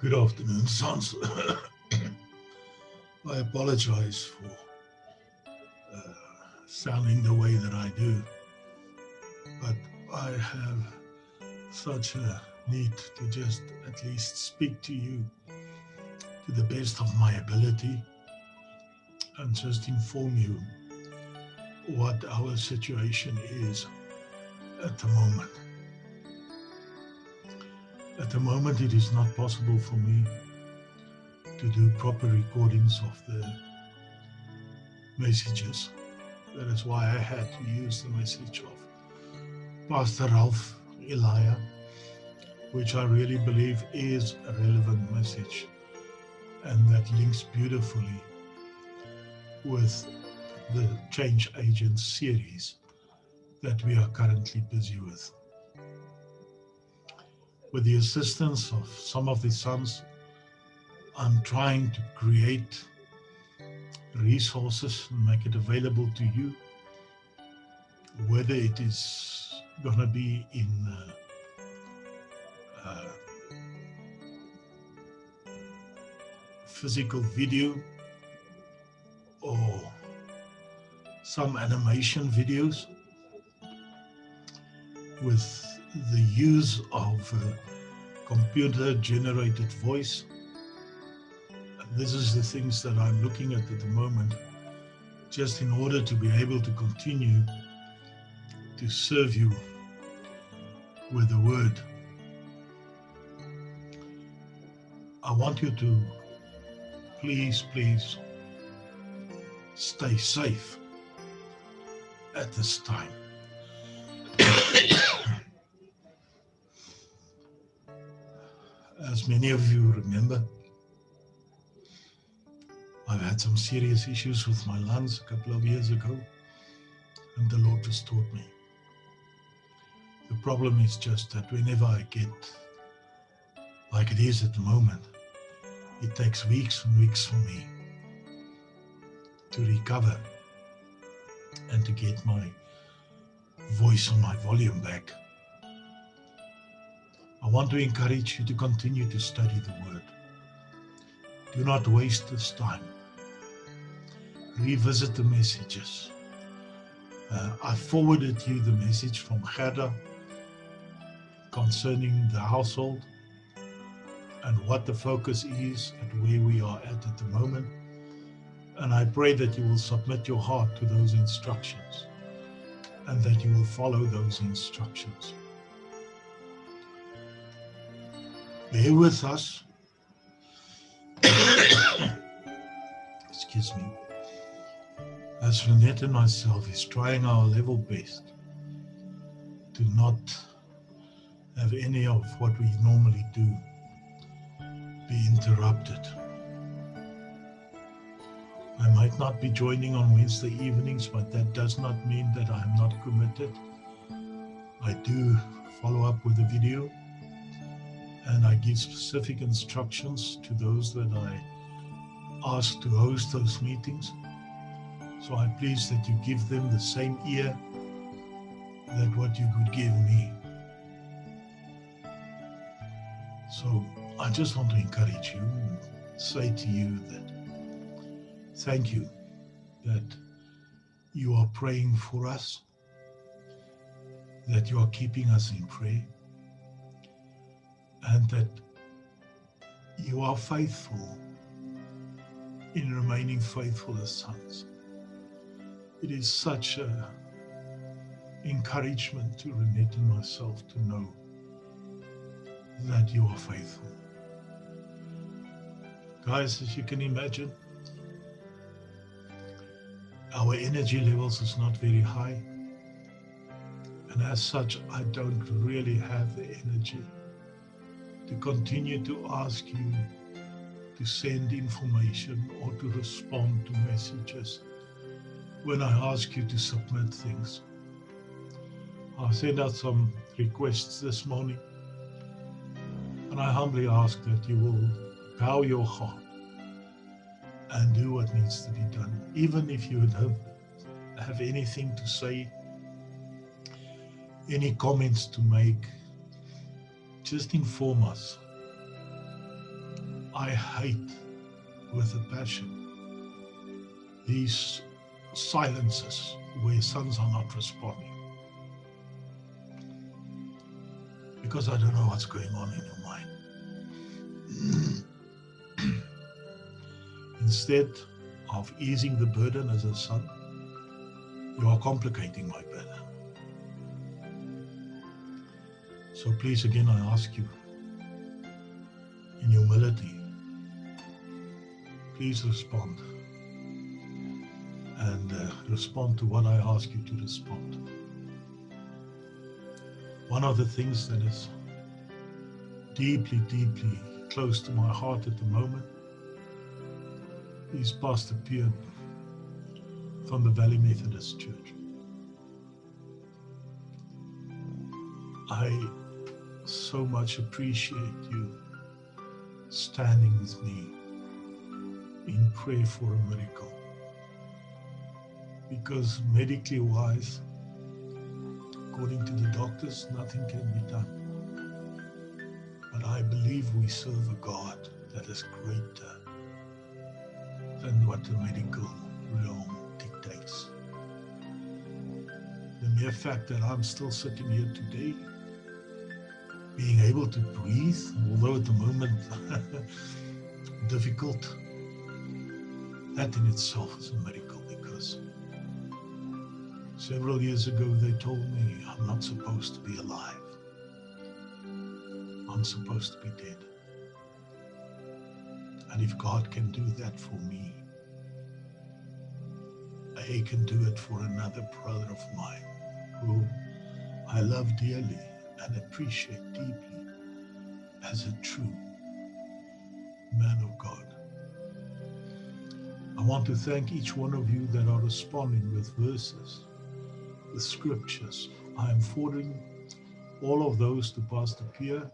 Good afternoon, sons. I apologize for sounding the way that I do, but I have such a need to just at least speak to you to the best of my ability and just inform you what our situation is at the moment. At the moment, it is not possible for me to do proper recordings of the messages. That is why I had to use the message of Pastor Ralph Elijah, which I really believe is a relevant message and that links beautifully with the Change Agents series that we are currently busy with. With the assistance of some of the sons, I'm trying to create resources and make it available to you, whether it is going to be in physical video or some animation videos with the use of computer-generated voice. This is the things that I'm looking at the moment, just in order to be able to continue to serve you with the word. I want you to please stay safe at this time. As many of you remember, I've had some serious issues with my lungs a couple of years ago, and the Lord restored me. The problem is just that whenever I get like it is at the moment, it takes weeks and weeks for me to recover and to get my voice and my volume back. I want to encourage you to continue to study the Word. Do not waste this time. Revisit the messages. I forwarded you the message from Gerda concerning the household and what the focus is and where we are at the moment. And I pray that you will submit your heart to those instructions and that you will follow those instructions. Bear with us. Excuse me. As Renette and myself is trying our level best to not have any of what we normally do be interrupted. I might not be joining on Wednesday evenings, but that does not mean that I'm not committed. I do follow up with a video, and I give specific instructions to those that I ask to host those meetings. So I'm pleased that you give them the same ear that what you could give me. So I just want to encourage you and say to you that thank you that you are praying for us, that you are keeping us in prayer, and that you are faithful in remaining faithful as sons. It is such an encouragement to Renette and myself to know that you are faithful. Guys, as you can imagine, our energy levels is not very high, and as such, I don't really have the energy to continue to ask you to send information or to respond to messages when I ask you to submit things. I sent out some requests this morning, and I humbly ask that you will bow your heart and do what needs to be done. Even if you don't have anything to say, any comments to make, just inform us. I hate with a passion these silences where sons are not responding, because I don't know what's going on in your mind. Instead of easing the burden as a son, you are complicating my burden. So please, again, I ask you, in humility, please respond. And respond to what I ask you to respond. One of the things that is deeply, deeply close to my heart at the moment is Pastor Pierre from the Valley Methodist Church. I so much appreciate you standing with me in prayer for a miracle. Because medically wise, according to the doctors, nothing can be done. But I believe we serve a God that is greater than what the medical realm dictates. The mere fact that I'm still sitting here today, being able to breathe, although at the moment difficult, that in itself is a miracle, because several years ago they told me I'm not supposed to be alive. I'm supposed to be dead. And if God can do that for me, He can do it for another brother of mine who I love dearly and appreciate deeply as a true man of God. I want to thank each one of you that are responding with verses, with scriptures. I am forwarding all of those to Pastor Pierre,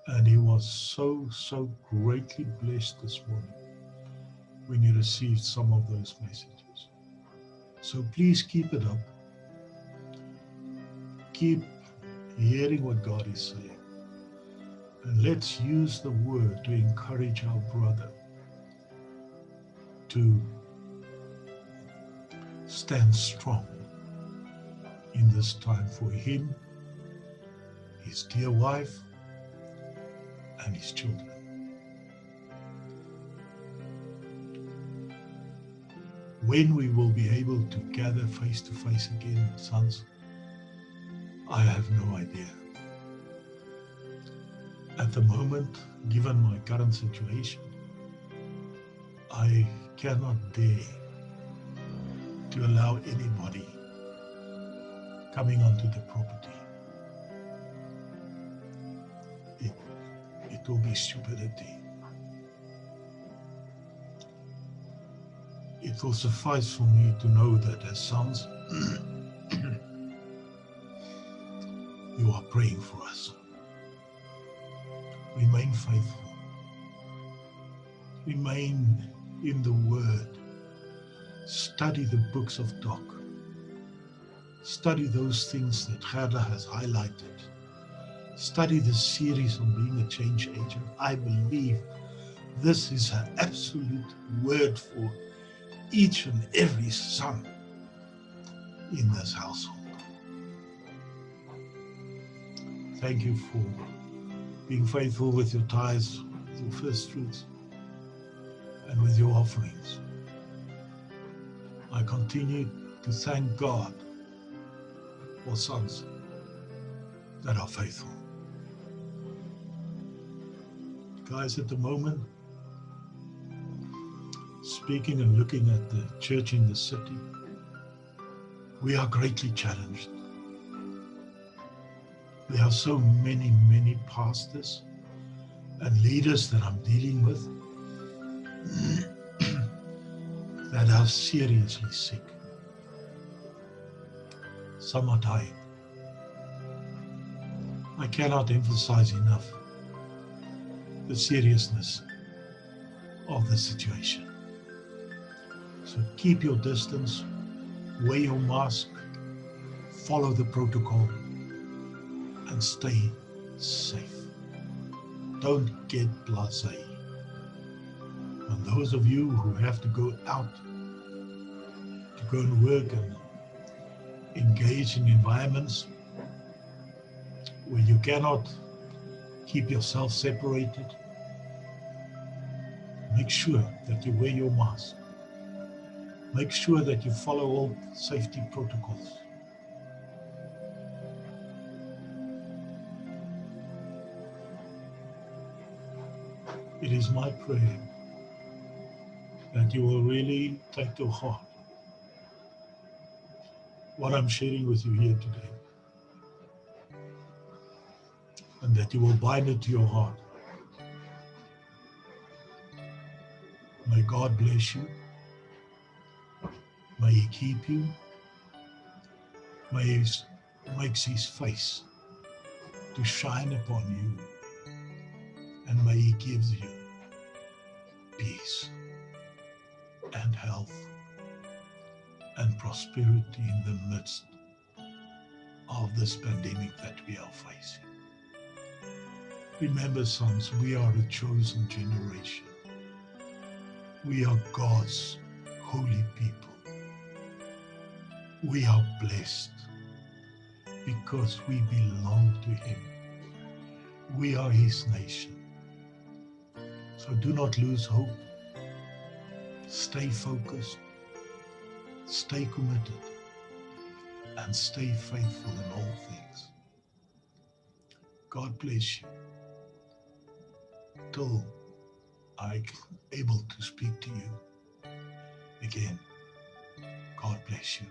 and he was so greatly blessed this morning when he received some of those messages. So please keep it up. Keep hearing what God is saying. And let's use the word to encourage our brother to stand strong in this time for him, his dear wife, and his children. When we will be able to gather face to face again, sons, I have no idea. At the moment, given my current situation, I cannot dare to allow anybody coming onto the property. It will be stupidity. It will suffice for me to know that as sons, you are praying for us. Remain faithful. Remain in the Word. Study the books of Doc. Study those things that Gerda has highlighted. Study the series on being a change agent. I believe this is an absolute word for each and every son in this household. Thank you for being faithful with your tithes, with your first fruits, and with your offerings. I continue to thank God for sons that are faithful. Guys, at the moment, speaking and looking at the church in the city, we are greatly challenged. We have so many pastors and leaders that I'm dealing with that are seriously sick. Some are dying. I cannot emphasize enough the seriousness of the situation. So keep your distance, wear your mask, follow the protocol, and stay safe. Don't get blasé. And those of you who have to go out to go and work and engage in environments where you cannot keep yourself separated, make sure that you wear your mask. Make sure that you follow all safety protocols. It is my prayer that you will really take to heart what I'm sharing with you here today, and that you will bind it to your heart. May God bless you. May He keep you. May He makes His face to shine upon you, and may He gives you peace and health and prosperity in the midst of this pandemic that we are facing. Remember, sons, we are a chosen generation. We are God's holy people. We are blessed because we belong to Him. We are His nation. So do not lose hope. Stay focused, stay committed, and stay faithful in all things. God bless you. Till I'm able to speak to you again, God bless you.